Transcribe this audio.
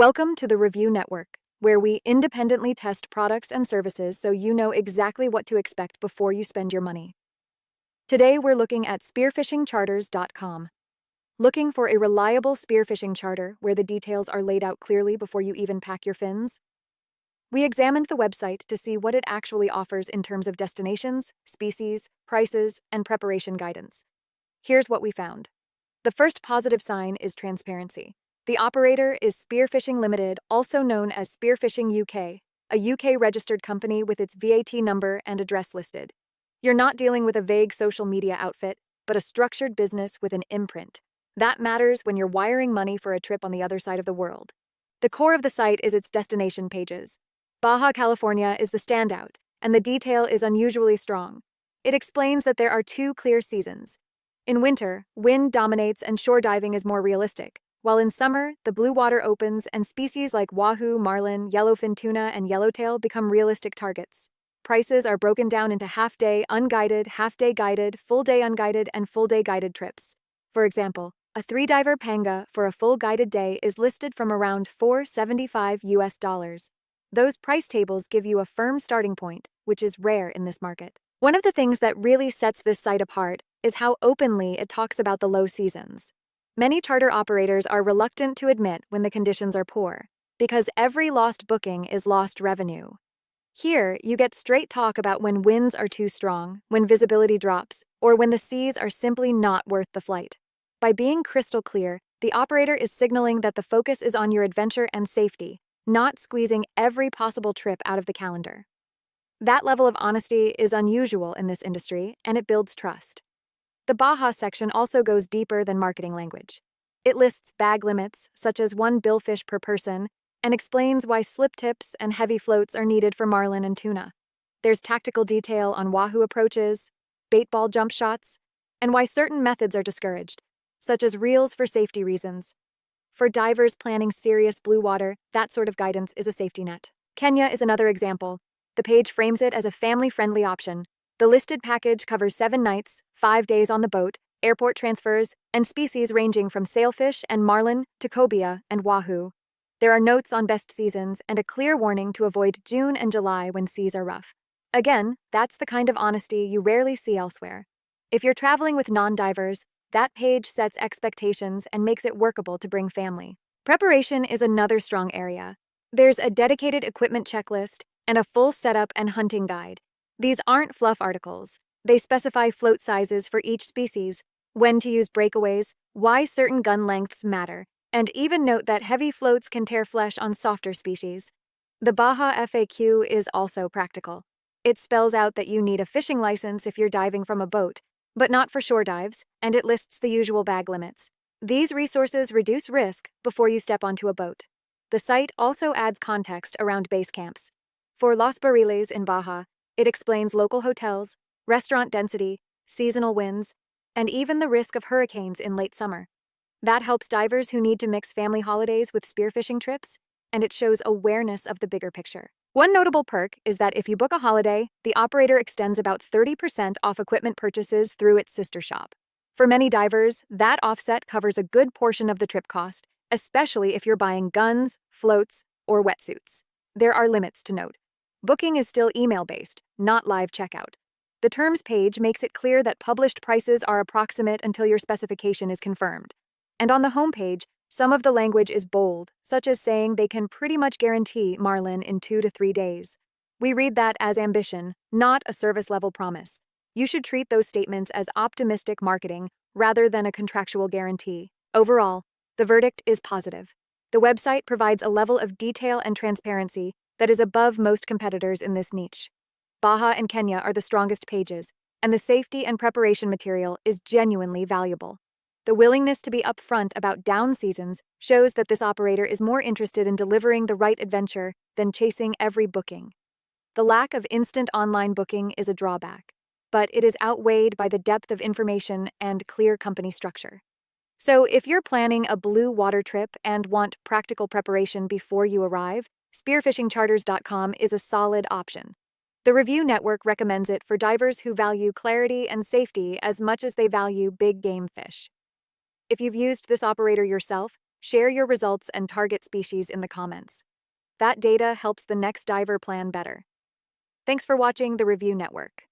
Welcome to the Review Network, where we independently test products and services so you know exactly what to expect before you spend your money. Today we're looking at Spearfishing-Charters.com. Looking for a reliable spearfishing charter where the details are laid out clearly before you even pack your fins? We examined the website to see what it actually offers in terms of destinations, species, prices, and preparation guidance. Here's what we found. The first positive sign is transparency. The operator is Spearfishing Limited, also known as Spearfishing UK, a UK-registered company with its VAT number and address listed. You're not dealing with a vague social media outfit, but a structured business with an imprint. That matters when you're wiring money for a trip on the other side of the world. The core of the site is its destination pages. Baja, California is the standout, and the detail is unusually strong. It explains that there are two clear seasons. In winter, wind dominates and shore diving is more realistic, while in summer, the blue water opens and species like wahoo, marlin, yellowfin tuna, and yellowtail become realistic targets. Prices are broken down into half-day unguided, half-day guided, full-day unguided, and full-day guided trips. For example, a 3-diver panga for a full guided day is listed from around $475. Those price tables give you a firm starting point, which is rare in this market. One of the things that really sets this site apart is how openly it talks about the low seasons. Many charter operators are reluctant to admit when the conditions are poor, because every lost booking is lost revenue. Here, you get straight talk about when winds are too strong, when visibility drops, or when the seas are simply not worth the flight. By being crystal clear, the operator is signaling that the focus is on your adventure and safety, not squeezing every possible trip out of the calendar. That level of honesty is unusual in this industry, and it builds trust. The Baja section also goes deeper than marketing language. It lists bag limits, such as 1 billfish per person, and explains why slip tips and heavy floats are needed for marlin and tuna. There's tactical detail on wahoo approaches, bait ball jump shots, and why certain methods are discouraged, such as reels for safety reasons. For divers planning serious blue water, that sort of guidance is a safety net. Kenya is another example. The page frames it as a family-friendly option. The listed package covers 7 nights, 5 days on the boat, airport transfers, and species ranging from sailfish and marlin to cobia and wahoo. There are notes on best seasons and a clear warning to avoid June and July when seas are rough. Again, that's the kind of honesty you rarely see elsewhere. If you're traveling with non-divers, that page sets expectations and makes it workable to bring family. Preparation is another strong area. There's a dedicated equipment checklist and a full setup and hunting guide. These aren't fluff articles. They specify float sizes for each species, when to use breakaways, why certain gun lengths matter, and even note that heavy floats can tear flesh on softer species. The Baja FAQ is also practical. It spells out that you need a fishing license if you're diving from a boat, but not for shore dives, and it lists the usual bag limits. These resources reduce risk before you step onto a boat. The site also adds context around base camps. For Los Barriles in Baja, it explains local hotels, restaurant density, seasonal winds, and even the risk of hurricanes in late summer. That helps divers who need to mix family holidays with spearfishing trips, and it shows awareness of the bigger picture. One notable perk is that if you book a holiday, the operator extends about 30% off equipment purchases through its sister shop. For many divers, that offset covers a good portion of the trip cost, especially if you're buying guns, floats, or wetsuits. There are limits to note. Booking is still email-based, not live checkout. The terms page makes it clear that published prices are approximate until your specification is confirmed. And on the homepage, some of the language is bold, such as saying they can pretty much guarantee marlin in 2 to 3 days. We read that as ambition, not a service-level promise. You should treat those statements as optimistic marketing rather than a contractual guarantee. Overall, the verdict is positive. The website provides a level of detail and transparency that is above most competitors in this niche. Baja and Kenya are the strongest pages, and the safety and preparation material is genuinely valuable. The willingness to be upfront about down seasons shows that this operator is more interested in delivering the right adventure than chasing every booking. The lack of instant online booking is a drawback, but it is outweighed by the depth of information and clear company structure. So if you're planning a blue water trip and want practical preparation before you arrive, Spearfishing-Charters.com is a solid option. The Review Network recommends it for divers who value clarity and safety as much as they value big game fish. If you've used this operator yourself, Share your results and target species in the comments. That data helps the next diver plan better. Thanks for watching the Review Network.